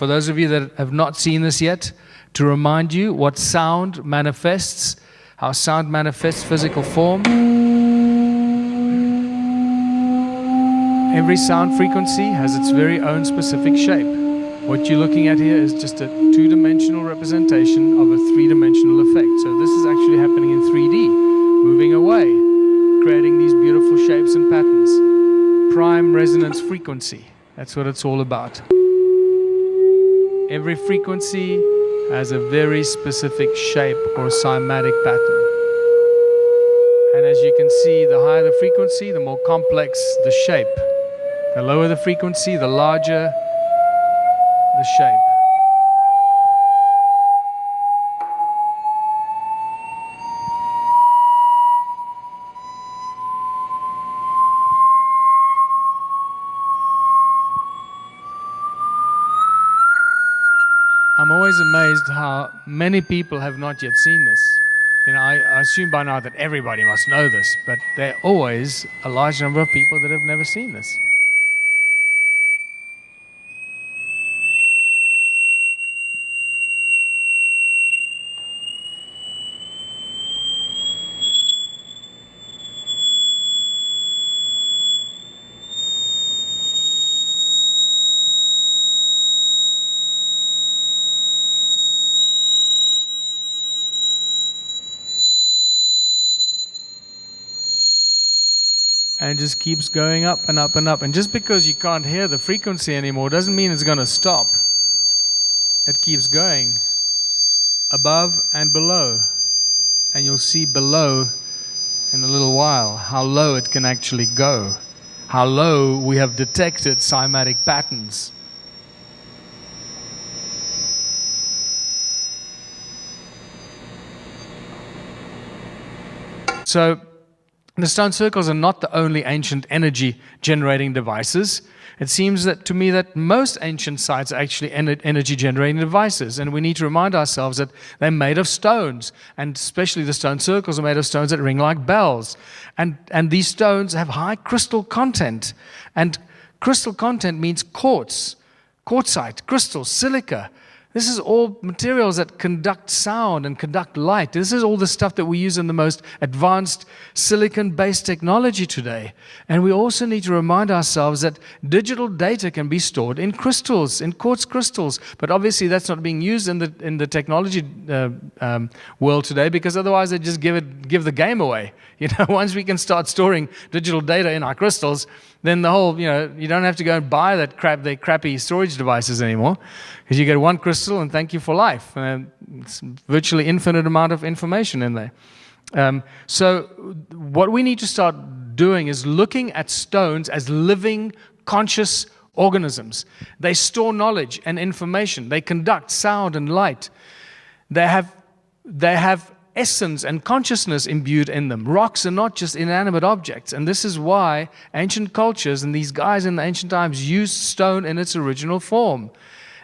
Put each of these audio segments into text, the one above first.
for those of you that have not seen this yet, to remind you what sound manifests, how sound manifests physical form. Every sound frequency has its very own specific shape. What you're looking at here is just a two-dimensional representation of a three-dimensional effect. So this is actually happening in 3D, moving away, creating these beautiful shapes and patterns. Prime resonance frequency, that's what it's all about. Every frequency has a very specific shape or cymatic pattern. And as you can see, the higher the frequency, the more complex the shape. The lower the frequency, the larger the shape. I'm always amazed how many people have not yet seen this. You know, I assume by now that everybody must know this, but there are always a large number of people that have never seen this. And it just keeps going up and up and up. And just because you can't hear the frequency anymore doesn't mean it's going to stop. It keeps going above and below. And you'll see below in a little while how low it can actually go. How low we have detected cymatic patterns. So, the stone circles are not the only ancient energy generating devices. It seems that to me that most ancient sites are actually energy generating devices, and we need to remind ourselves that they're made of stones, and especially the stone circles are made of stones that ring like bells. And these stones have high crystal content, and crystal content means quartz, quartzite, crystal, silica. This is all materials that conduct sound and conduct light. This is all the stuff that we use in the most advanced silicon-based technology today. And we also need to remind ourselves that digital data can be stored in crystals, in quartz crystals. But obviously that's not being used in the technology world today, because otherwise they just give the game away. You know, once we can start storing digital data in our crystals, then the whole, you don't have to go and buy the crappy storage devices anymore, because you get one crystal and thank you for life. It's virtually infinite amount of information in there. So what we need to start doing is looking at stones as living, conscious organisms. They store knowledge and information. They conduct sound and light. They have essence and consciousness imbued in them. Rocks are not just inanimate objects, and this is why ancient cultures and these guys in the ancient times used stone in its original form.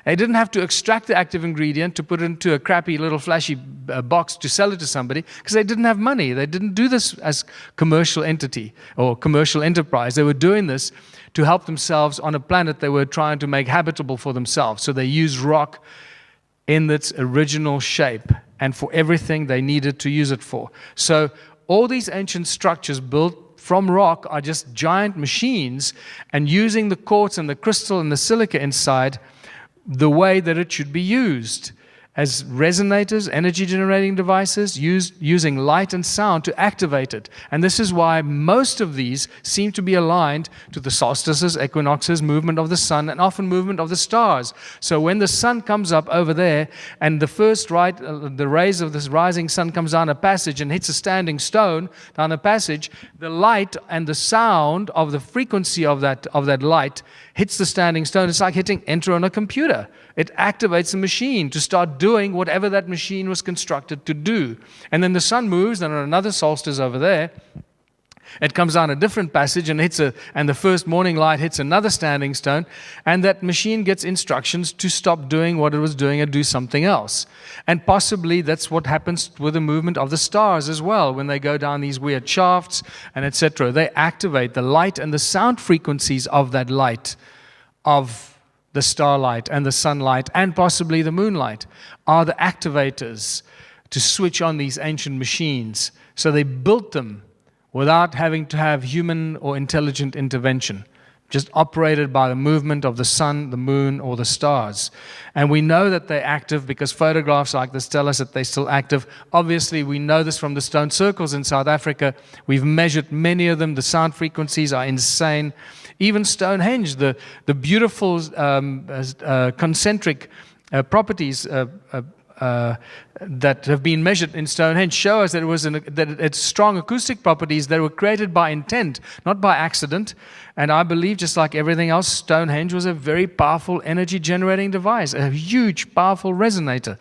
They didn't have to extract the active ingredient to put it into a crappy little flashy box to sell it to somebody, because they didn't have money. They didn't do this as commercial entity or commercial enterprise. They were doing this to help themselves on a planet they were trying to make habitable for themselves. So they used rock in its original shape and for everything they needed to use it for. So all these ancient structures built from rock are just giant machines, and using the quartz and the crystal and the silica inside the way that it should be used, as resonators, energy generating devices, using light and sound to activate it. And this is why most of these seem to be aligned to the solstices, equinoxes, movement of the sun, and often movement of the stars. So when the sun comes up over there, and the rays of this rising sun comes down a passage and hits a standing stone down a passage, the light and the sound of the frequency of that light hits the standing stone. It's like hitting enter on a computer. It activates the machine to start doing whatever that machine was constructed to do. And then the sun moves, and on another solstice over there, it comes down a different passage and and the first morning light hits another standing stone, and that machine gets instructions to stop doing what it was doing and do something else. And possibly that's what happens with the movement of the stars as well. When they go down these weird shafts and etc., they activate the light and the sound frequencies of that light, of the starlight and the sunlight and possibly the moonlight, are the activators to switch on these ancient machines. So they built them without having to have human or intelligent intervention, just operated by the movement of the sun, the moon, or the stars. And we know that they're active because photographs like this tell us that they're still active. Obviously, we know this from the stone circles in South Africa. We've measured many of them. The sound frequencies are insane. Even Stonehenge, the beautiful concentric properties that have been measured in Stonehenge show us that it's strong acoustic properties that were created by intent, not by accident. And I believe, just like everything else, Stonehenge was a very powerful energy generating device, a huge, powerful resonator.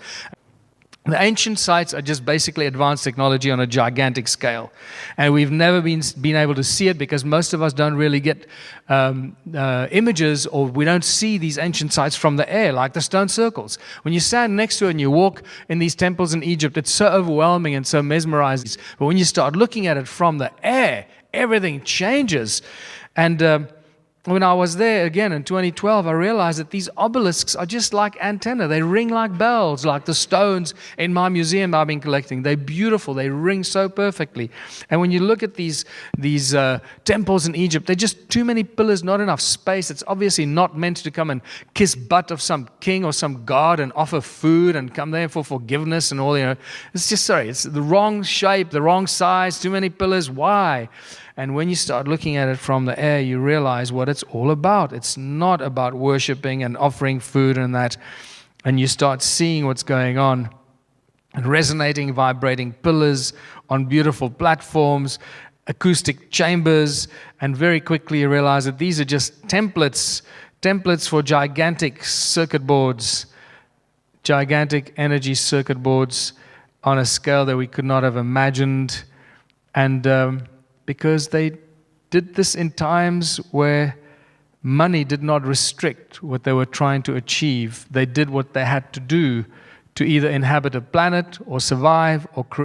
The ancient sites are just basically advanced technology on a gigantic scale. And we've never been able to see it because most of us don't really get images, or we don't see these ancient sites from the air, like the stone circles. When you stand next to it and you walk in these temples in Egypt, it's so overwhelming and so mesmerizing. But when you start looking at it from the air, everything changes. And when I was there again in 2012, I realized that these obelisks are just like antennae. They ring like bells, like the stones in my museum I've been collecting. They're beautiful. They ring so perfectly. And when you look at these temples in Egypt, they're just too many pillars, not enough space. It's obviously not meant to come and kiss butt of some king or some god and offer food and come there for forgiveness and all. It's just, it's the wrong shape, the wrong size, too many pillars. Why? And when you start looking at it from the air, you realize what it's all about. It's not about worshiping and offering food and that. And you start seeing what's going on. And resonating, vibrating pillars on beautiful platforms, acoustic chambers. And very quickly you realize that these are just templates for gigantic circuit boards, gigantic energy circuit boards on a scale that we could not have imagined. And because they did this in times where money did not restrict what they were trying to achieve. They did what they had to do to either inhabit a planet or survive or